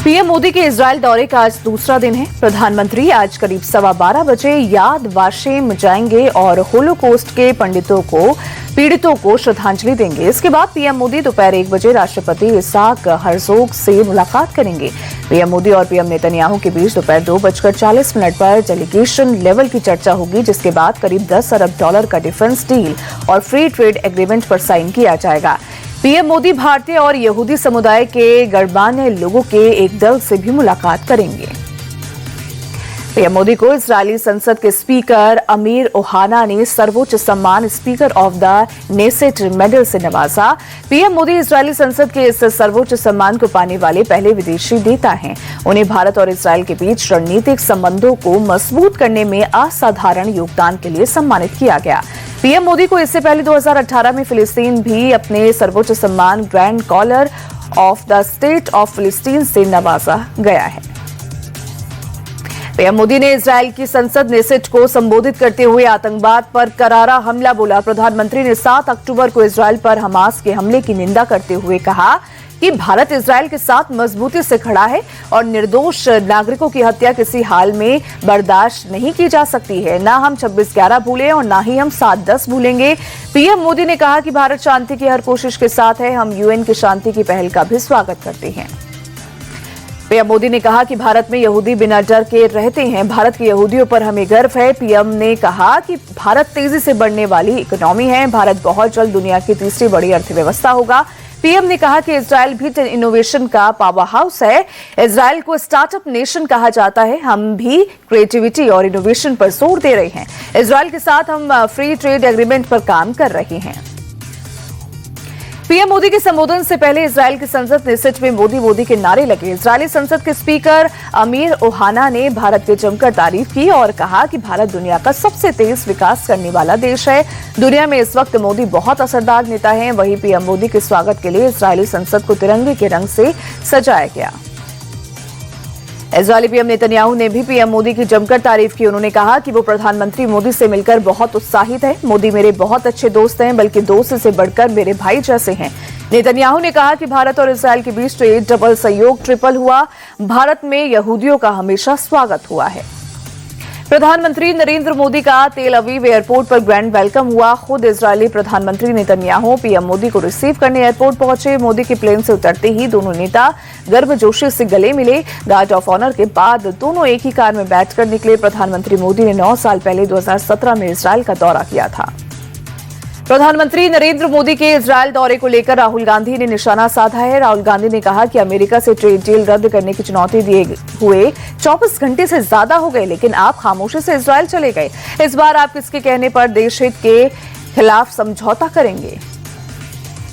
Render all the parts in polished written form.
PM Modi के Israel दौरे का आज दूसरा दिन है। प्रधानमंत्री आज करीब 12:15 बजे याद वाशेम जाएंगे और होलोकॉस्ट के पीड़ितों को श्रद्धांजलि देंगे। इसके बाद पीएम मोदी दोपहर 1 बजे राष्ट्रपति इसाक हर्जोग से मुलाकात करेंगे। पीएम मोदी और पीएम नेतन्याहू के बीच दोपहर 2:40 पर डेलीगेशन लेवल की चर्चा होगी, जिसके बाद करीब $10 अरब का डिफेंस डील और फ्री ट्रेड एग्रीमेंट पर साइन किया जाएगा। पीएम मोदी भारतीय और यहूदी समुदाय के गणमान्य लोगों के एक दल से भी मुलाकात करेंगे। पीएम मोदी को इजरायली संसद के स्पीकर अमीर ओहाना ने सर्वोच्च सम्मान speaker of the Knesset medal से नवाजा। पीएम मोदी इजरायली संसद के इस सर्वोच्च सम्मान को पाने वाले पहले विदेशी नेता हैं। उन्हें भारत और इजरायल के बीच रणनीतिक संबंधों को मजबूत करने में असाधारण योगदान के लिए सम्मानित किया गया। पीएम मोदी को इससे पहले 2018 में फिलिस्तीन भी अपने सर्वोच्च सम्मान grand collar of the state of Palestine से नवाजा गया है। पीएम मोदी ने इजरायल की संसद नेसेट को संबोधित करते हुए आतंकवाद पर करारा हमला बोला। प्रधानमंत्री ने 7 अक्टूबर को इजरायल पर हमास के हमले की निंदा करते हुए कहा कि भारत इजरायल के साथ मजबूती से खड़ा है और निर्दोष नागरिकों की हत्या किसी हाल में बर्दाश्त नहीं की जा सकती है। न हम 26/11 भूले और न ही हम 7/10 भूलेंगे। पीएम मोदी ने कहा कि भारत शांति की हर कोशिश के साथ है। हम यूएन की शांति की पहल का भी स्वागत करते हैं। पीएम मोदी ने कहा कि भारत में यहूदी बिना डर के रहते हैं। भारत के यहूदियों पर हमें गर्व है। पीएम ने कहा कि भारत तेजी से बढ़ने वाली इकोनॉमी है। भारत बहुत जल्द दुनिया की तीसरी बड़ी अर्थव्यवस्था होगा। पीएम ने कहा कि इजरायल भी इनोवेशन का पावर हाउस है। इजरायल को स्टार्टअप नेशन कहा जाता है। हम भी क्रिएटिविटी और इनोवेशन पर जोर दे रहे हैं। इजरायल के साथ हम फ्री ट्रेड एग्रीमेंट पर काम कर रहे हैं। पीएम मोदी के संबोधन से पहले इजरायल की संसद नेसेट में मोदी मोदी के नारे लगे। इजरायली संसद के स्पीकर अमीर ओहाना ने भारत की जमकर तारीफ की और कहा कि भारत दुनिया का सबसे तेज विकास करने वाला देश है। दुनिया में इस वक्त मोदी बहुत असरदार नेता हैं। वहीं पीएम मोदी के स्वागत के लिए इजरायली संसद को तिरंगे के रंग से सजाया गया। इजरायली पीएम नेतन्याहू ने भी पीएम मोदी की जमकर तारीफ की। उन्होंने कहा कि वो प्रधानमंत्री मोदी से मिलकर बहुत उत्साहित है। मोदी मेरे बहुत अच्छे दोस्त हैं, बल्कि दोस्त से बढ़कर मेरे भाई जैसे हैं। नेतन्याहू ने कहा कि भारत और इजरायल के बीच ट्रेड डबल सहयोग ट्रिपल हुआ। भारत में यहूदियों का हमेशा स्वागत हुआ है। प्रधानमंत्री नरेंद्र मोदी का तेल अवीव एयरपोर्ट पर ग्रैंड वेलकम हुआ। खुद इजरायली प्रधानमंत्री नेतन्याहू पीएम मोदी को रिसीव करने एयरपोर्ट पहुंचे। मोदी के प्लेन से उतरते ही दोनों नेता गर्मजोशी से गले मिले। गार्ड ऑफ ऑनर के बाद दोनों एक ही कार में बैठकर निकले। प्रधानमंत्री मोदी ने 9 साल पहले 2017 में इजरायल का दौरा किया था। प्रधानमंत्री नरेंद्र मोदी के इजरायल दौरे को लेकर राहुल गांधी ने निशाना साधा है। राहुल गांधी ने कहा कि अमेरिका से ट्रेड डील रद्द करने की चुनौती दिए हुए 24 घंटे से ज्यादा हो गए, लेकिन आप खामोशी से इजरायल चले गए। इस बार आप किसके कहने पर देश हित के खिलाफ समझौता करेंगे?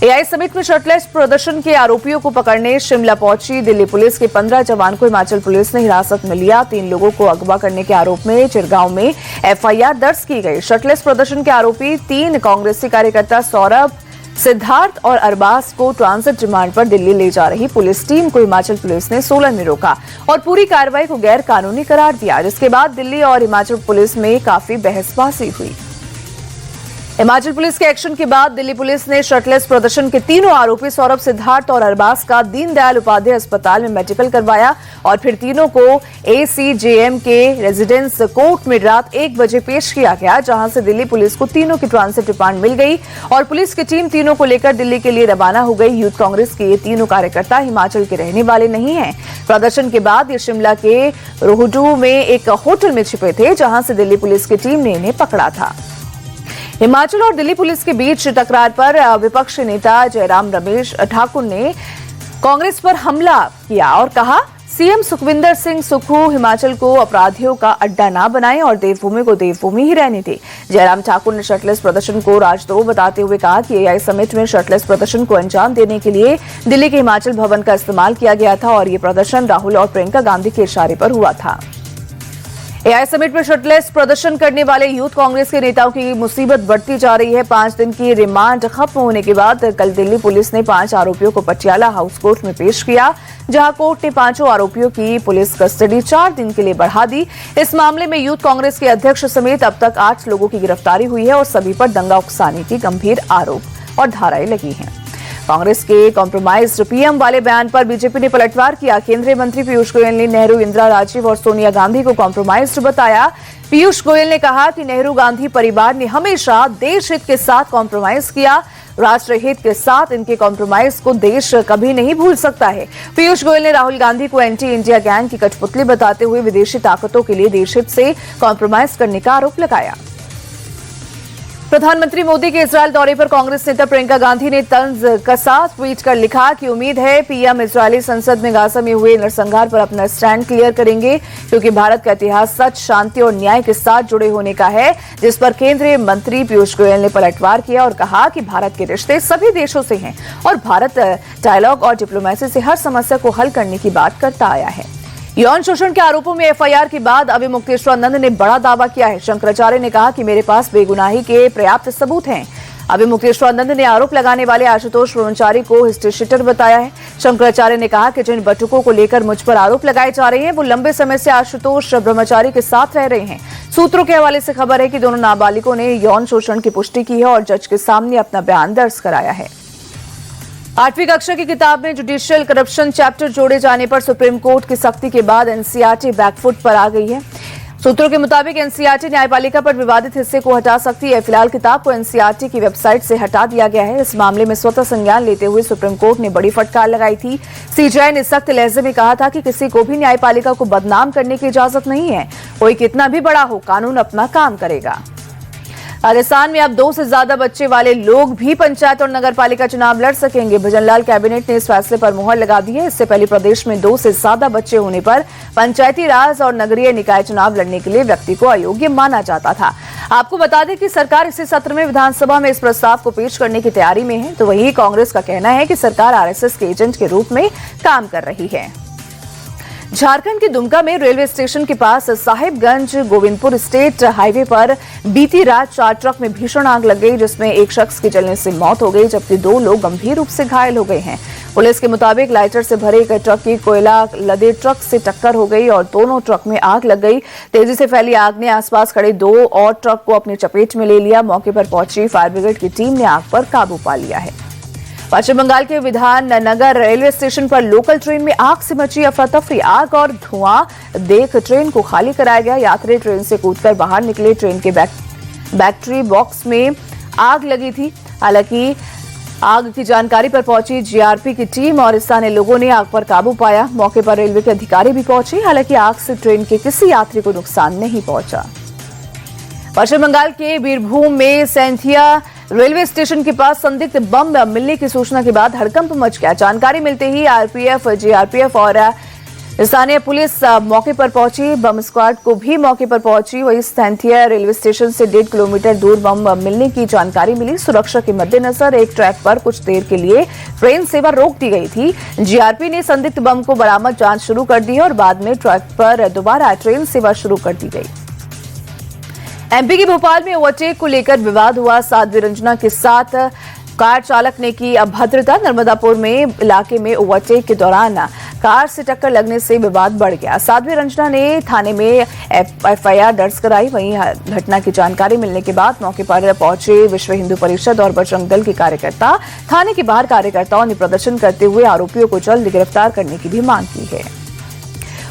एआई समिट में शर्टलेस प्रदर्शन के आरोपियों को पकड़ने शिमला पहुंची दिल्ली पुलिस के 15 जवान को हिमाचल पुलिस ने हिरासत में लिया। 3 लोगों को अगवा करने के आरोप में चिरगांव में एफआईआर दर्ज की गई। शर्टलेस प्रदर्शन के आरोपी 3 कांग्रेसी कार्यकर्ता सौरभ, सिद्धार्थ और अरबाज को ट्रांजिट रिमांड पर दिल्ली ले जा रही पुलिस टीम को हिमाचल पुलिस ने सोलन में रोका और पूरी कार्रवाई को गैर कानूनी करार दिया, जिसके बाद दिल्ली और हिमाचल पुलिस में काफी बहसबाजी हुई। हिमाचल पुलिस के एक्शन के बाद दिल्ली पुलिस ने शर्टलेस प्रदर्शन के तीनों आरोपी सौरभ, सिद्धार्थ और अरबाज का दीनदयाल उपाध्याय अस्पताल में मेडिकल करवाया और फिर तीनों को एसीजेएम के रेजिडेंस कोर्ट में रात 1 बजे पेश किया गया, जहां से दिल्ली पुलिस को तीनों की ट्रांजिट रिमांड मिल गई और पुलिस की टीम तीनों को लेकर दिल्ली के लिए रवाना हो गई। यूथ कांग्रेस के ये तीनों कार्यकर्ता हिमाचल के रहने वाले नहीं हैं। प्रदर्शन के बाद ये शिमला के रोहडू में एक होटल में छिपे थे, जहां से दिल्ली पुलिस की टीम ने इन्हें पकड़ा था। हिमाचल और दिल्ली पुलिस के बीच टकरार पर विपक्षी नेता जयराम रमेश ठाकुर ने कांग्रेस पर हमला किया और कहा, सीएम सुखविंदर सिंह सुक्खू हिमाचल को अपराधियों का अड्डा ना बनाएं और देवभूमि को देवभूमि ही रहने दें। जयराम ठाकुर ने शर्टलेस प्रदर्शन को राजद्रोह बताते हुए कहा कि एआई समिट में शर्टलेस प्रदर्शन को अंजाम देने के लिए दिल्ली के हिमाचल भवन का इस्तेमाल किया गया था और ये प्रदर्शन राहुल और प्रियंका गांधी के इशारे पर हुआ था। एआई समिट में शर्टलेस प्रदर्शन करने वाले यूथ कांग्रेस के नेताओं की मुसीबत बढ़ती जा रही है। 5 दिन की रिमांड खत्म होने के बाद कल दिल्ली पुलिस ने 5 आरोपियों को पटियाला हाउस कोर्ट में पेश किया, जहां कोर्ट ने 5 आरोपियों की पुलिस कस्टडी 4 दिन के लिए बढ़ा दी। इस मामले में यूथ कांग्रेस के अध्यक्ष समेत अब तक 8 लोगों की गिरफ्तारी हुई है और सभी पर दंगा उकसाने की गंभीर आरोप और धाराएं लगी हैं। कांग्रेस के कॉम्प्रोमाइज्ड पीएम वाले बयान पर बीजेपी ने पलटवार किया। केंद्रीय मंत्री पीयूष गोयल ने नेहरू, इंदिरा, राजीव और सोनिया गांधी को कॉम्प्रोमाइज्ड बताया। पीयूष गोयल ने कहा कि नेहरू गांधी परिवार ने हमेशा देश हित के साथ कॉम्प्रोमाइज किया। राष्ट्र हित के साथ इनके कॉम्प्रोमाइज को देश कभी नहीं भूल सकता है। पीयूष गोयल ने राहुल गांधी को एंटी इंडिया गैंग की कठपुतली बताते हुए विदेशी ताकतों के लिए देश हित से कॉम्प्रोमाइज करने का आरोप लगाया। प्रधानमंत्री मोदी के इजरायल दौरे पर कांग्रेस नेता प्रियंका गांधी ने तंज कसा ट्वीट कर लिखा कि उम्मीद है पीएम इजरायली संसद में गाजा में हुए नरसंहार पर अपना स्टैंड क्लियर करेंगे, क्योंकि भारत का इतिहास सच, शांति और न्याय के साथ जुड़े होने का है, जिस पर केंद्रीय मंत्री पीयूष गोयल ने पलटवार किया और कहा कि भारत के रिश्ते सभी देशों से हैं और भारत डायलॉग और डिप्लोमेसी से हर समस्या को हल करने की बात करता आया है। यौन शोषण के आरोपों में एफआईआर के बाद अभी मुक्तेश्वरानंद ने बड़ा दावा किया है। शंकराचार्य ने कहा कि मेरे पास बेगुनाही के पर्याप्त सबूत हैं। अभी मुक्तेश्वरानंद ने आरोप लगाने वाले आशुतोष ब्रह्मचारी को हिस्ट्रीशीटर बताया है। शंकराचार्य ने कहा कि जिन बटुकों को लेकर मुझ पर आरोप लगाए जा रहे हैं वो लंबे समय से आशुतोष ब्रह्मचारी के साथ रह रहे हैं। सूत्रों के हवाले से खबर है कि दोनों नाबालिगों ने यौन शोषण की पुष्टि की है और जज के सामने अपना बयान दर्ज कराया है। 8वीं कक्षा की किताब में जुडिशियल करप्शन चैप्टर जोड़े जाने पर सुप्रीम कोर्ट की सख्ती के बाद एनसीईआरटी बैकफुट पर आ गई है। सूत्रों के मुताबिक एनसीईआरटी न्यायपालिका पर विवादित हिस्से को हटा सकती है। फिलहाल किताब को एनसीईआरटी की वेबसाइट से हटा दिया गया है। इस मामले में स्वतः संज्ञान लेते हुए सुप्रीम कोर्ट ने बड़ी फटकार लगाई थी। सीजेआई ने सख्त लहजे में कहा था कि किसी को भी न्यायपालिका को बदनाम करने की इजाजत नहीं है। कोई कितना भी बड़ा हो, कानून अपना काम करेगा। राजस्थान में अब 2 से ज्यादा बच्चे वाले लोग भी पंचायत और नगर पालिका चुनाव लड़ सकेंगे। भजनलाल कैबिनेट ने इस फैसले पर मुहर लगा दी है। इससे पहले प्रदेश में 2 से ज्यादा बच्चे होने पर पंचायती राज और नगरीय निकाय चुनाव लड़ने के लिए व्यक्ति को अयोग्य माना जाता था। आपको बता दें कि सरकार इसी सत्र में विधानसभा में इस प्रस्ताव को पेश करने की तैयारी में है। तो वहीं कांग्रेस का कहना है कि सरकार आरएसएस के एजेंट के रूप में काम कर रही है। झारखंड के दुमका में रेलवे स्टेशन के पास साहिबगंज गोविंदपुर स्टेट हाईवे पर बीती रात 4 ट्रक में भीषण आग लग गई, जिसमें एक शख्स की जलने से मौत हो गई जबकि 2 लोग गंभीर रूप से घायल हो गए हैं। पुलिस के मुताबिक लाइटर से भरे एक ट्रक की कोयला लदे ट्रक से टक्कर हो गई और दोनों ट्रक में आग लग गई। तेजी से फैली आग ने आसपास खड़े 2 और ट्रक को अपनी चपेट में ले लिया। मौके पर पहुंची फायर ब्रिगेड की टीम ने आग पर काबू पा लिया है। पश्चिम बंगाल के विधान नगर रेलवे स्टेशन पर लोकल ट्रेन में आग से मची अफरा तफरी। आग और धुआं देख ट्रेन को खाली कराया गया। यात्री ट्रेन से कूदकर बाहर निकले। ट्रेन के बैटरी बॉक्स में आग लगी थी। हालांकि आग की जानकारी पर पहुंची जीआरपी की टीम और स्थानीय लोगों ने आग पर काबू पाया। मौके पर रेलवे के अधिकारी भी पहुंचे। हालांकि आग से ट्रेन के किसी यात्री को नुकसान नहीं पहुंचा। पश्चिम बंगाल के बीरभूम में सैंथिया रेलवे स्टेशन के पास संदिग्ध बम मिलने की सूचना के बाद हड़कंप मच गया। जानकारी मिलते ही आरपीएफ, जीआरपीएफ और स्थानीय पुलिस मौके पर पहुंची। बम स्क्वाड को भी मौके पर पहुंची। वही सैंथिया रेलवे स्टेशन से 1.5 किलोमीटर दूर बम मिलने की जानकारी मिली। सुरक्षा के मद्देनजर एक ट्रैक पर कुछ देर के लिए ट्रेन सेवा रोक दी गई थी। जीआरपी ने संदिग्ध बम को बरामद जांच शुरू कर दी और बाद में ट्रैक पर दोबारा ट्रेन सेवा शुरू कर दी गई। एमपी के भोपाल में ओवरटेक को लेकर विवाद हुआ। साध्वी रंजना के साथ कार चालक ने की अभद्रता। नर्मदापुर में इलाके में ओवरटेक के दौरान कार से टक्कर लगने से विवाद बढ़ गया। साध्वी रंजना ने थाने में एफआईआर दर्ज कराई। वहीं घटना की जानकारी मिलने के बाद मौके पर पहुंचे विश्व हिंदू परिषद और बजरंग दल के कार्यकर्ता। थाने के बाहर कार्यकर्ताओं ने प्रदर्शन करते हुए आरोपियों को जल्द गिरफ्तार करने की भी मांग की है।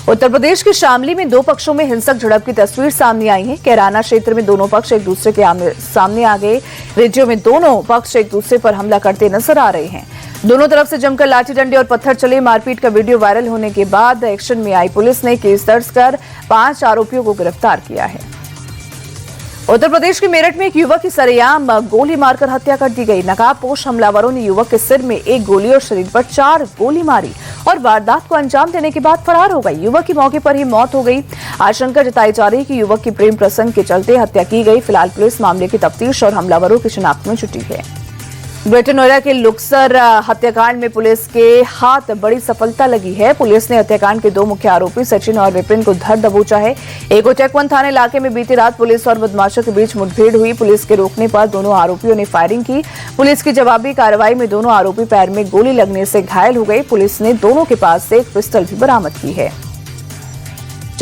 उत्तर प्रदेश के शामली में 2 पक्षों में हिंसक झड़प की तस्वीर सामने आई है। कैराना क्षेत्र में दोनों पक्ष एक दूसरे के सामने आ गए। रेडियो में दोनों पक्ष एक दूसरे पर हमला करते नजर आ रहे हैं। दोनों तरफ से जमकर लाठी डंडे और पत्थर चले। मारपीट का वीडियो वायरल होने के बाद एक्शन में आई पुलिस ने केस दर्ज कर 5 आरोपियों को गिरफ्तार किया है। उत्तर प्रदेश के मेरठ में एक युवक की सरेआम गोली मारकर हत्या कर दी गई। नकाबपोश हमलावरों ने युवक के सिर में 1 गोली और शरीर पर 4 गोली मारी और वारदात को अंजाम देने के बाद फरार हो गई। युवक की मौके पर ही मौत हो गई। आशंका जताई जा रही है कि युवक की प्रेम प्रसंग के चलते हत्या की गई। फिलहाल पुलिस मामले की तफ्तीश और हमलावरों की शिनाख्त में जुटी है। ग्रेटर नोएडा के लुक्सर हत्याकांड में पुलिस के हाथ बड़ी सफलता लगी है। पुलिस ने हत्याकांड के 2 मुख्य आरोपी सचिन और विपिन को धर दबोचा है। एकोचकवन थाना इलाके में बीती रात पुलिस और बदमाशों के बीच मुठभेड़ हुई। पुलिस के रोकने पर दोनों आरोपियों ने फायरिंग की। पुलिस की जवाबी कार्रवाई में दोनों आरोपी पैर में गोली लगने से घायल हो गए। पुलिस ने दोनों के पास से एक पिस्टल भी बरामद की है।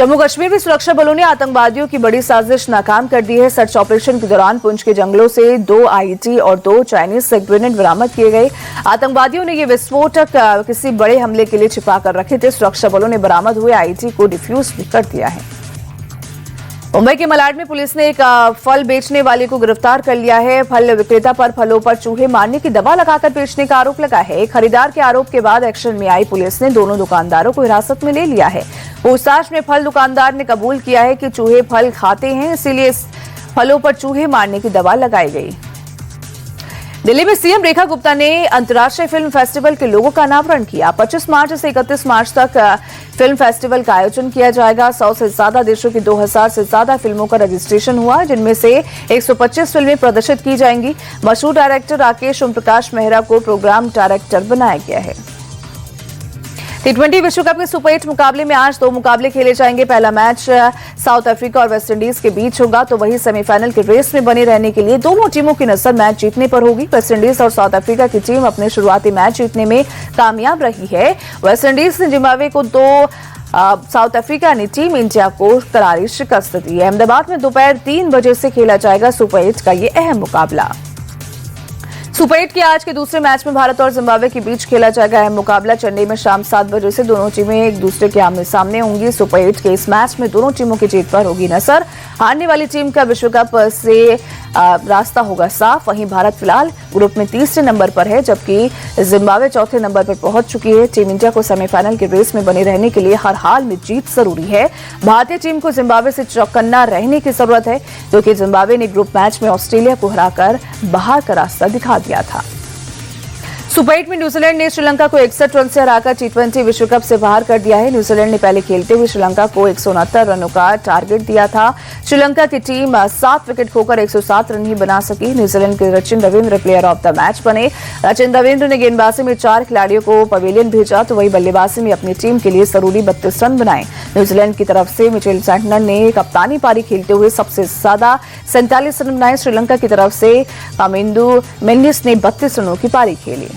जम्मू कश्मीर में सुरक्षा बलों ने आतंकवादियों की बड़ी साजिश नाकाम कर दी है। सर्च ऑपरेशन के दौरान पुंछ के जंगलों से 2 आईईडी और 2 चाइनीज ग्रेनेड बरामद किए गए। आतंकवादियों ने ये विस्फोटक किसी बड़े हमले के लिए छिपा कर रखे थे। सुरक्षा बलों ने बरामद हुए आईईडी को डिफ्यूज भी कर दिया है। मुंबई के मलाड में पुलिस ने एक फल बेचने वाले को गिरफ्तार कर लिया है। फल विक्रेता पर फलों पर चूहे मारने की दवा लगाकर बेचने का आरोप लगा है। खरीदार के आरोप के बाद एक्शन में आई पुलिस ने दोनों दुकानदारों को हिरासत में ले लिया है। पूछताछ में फल दुकानदार ने कबूल किया है कि चूहे फल खाते हैं, इसीलिए इस फलों पर चूहे मारने की दवा लगाई गई। दिल्ली में सीएम रेखा गुप्ता ने अंतर्राष्ट्रीय फिल्म फेस्टिवल के लोगों का अनावरण किया। 25 मार्च से 31 मार्च तक फिल्म फेस्टिवल का आयोजन किया जाएगा। 100 से ज्यादा देशों की 2000 से ज्यादा फिल्मों का रजिस्ट्रेशन हुआ, जिनमें से 125 फिल्में प्रदर्शित की जाएंगी। मशहूर डायरेक्टर राकेश ओमप्रकाश मेहरा को प्रोग्राम डायरेक्टर बनाया गया है। T20 विश्व कप के सुपर 8 मुकाबले में आज 2 मुकाबले खेले जाएंगे। पहला मैच साउथ अफ्रीका और वेस्टइंडीज के बीच होगा, तो वहीं सेमीफाइनल के रेस में बने रहने के लिए दोनों टीमों की नजर मैच जीतने पर होगी। वेस्टइंडीज और साउथ अफ्रीका की टीम अपने शुरुआती मैच जीतने में कामयाब रही है। वेस्टइंडीज ने जिम्बाब्वे को 2, साउथ अफ्रीका ने टीम इंडिया को करारी शिकस्त दी है। अहमदाबाद में दोपहर 3 बजे से खेला जाएगा सुपर 8 का ये अहम मुकाबला। सुपर 8 के आज के दूसरे मैच में भारत और जिम्बाब्वे के बीच खेला जाएगा अहम मुकाबला। चेन्नई में शाम 7 बजे से दोनों टीमें एक दूसरे के आमने सामने होंगी। सुपर 8 के इस मैच में दोनों टीमों की जीत पर होगी नजर। हारने वाली टीम का विश्व कप से रास्ता होगा साफ। वहीं भारत फिलहाल ग्रुप में तीसरे नंबर पर है, जबकि जिम्बाब्वे चौथे नंबर पर पहुंच चुकी है। टीम इंडिया को सेमीफाइनल के रेस में बने रहने के लिए हर हाल में जीत जरूरी है। भारतीय टीम को जिम्बाब्वे से चौकन्ना रहने की जरूरत है, क्योंकि जिम्बाब्वे ने ग्रुप मैच में ऑस्ट्रेलिया को हराकर बाहर का रास्ता दिखा दिया था। सुपर 8 में न्यूजीलैंड ने श्रीलंका को 61 रन से हराकर T20 विश्व कप से बाहर कर दिया है। न्यूजीलैंड ने पहले खेलते हुए श्रीलंका को 169 रनों का टारगेट दिया था। श्रीलंका की टीम 7 विकेट खोकर 107 रन ही बना सकी। न्यूजीलैंड के Sachin Ravindra player of the match बने। सचिन रविंद्र ने गेंदबाजी में 4 खिलाड़ियों को पवेलियन भेजा, तो वही बल्लेबाजी में अपनी टीम के लिए जरूरी 32 रन बनाए। न्यूजीलैंड की तरफ से मिचेल सैंटनर ने कप्तानी पारी खेलते हुए सबसे ज्यादा 47 रन बनाए। श्रीलंका की तरफ से कामिंदु मेंडिस ने 32 रनों की पारी खेली।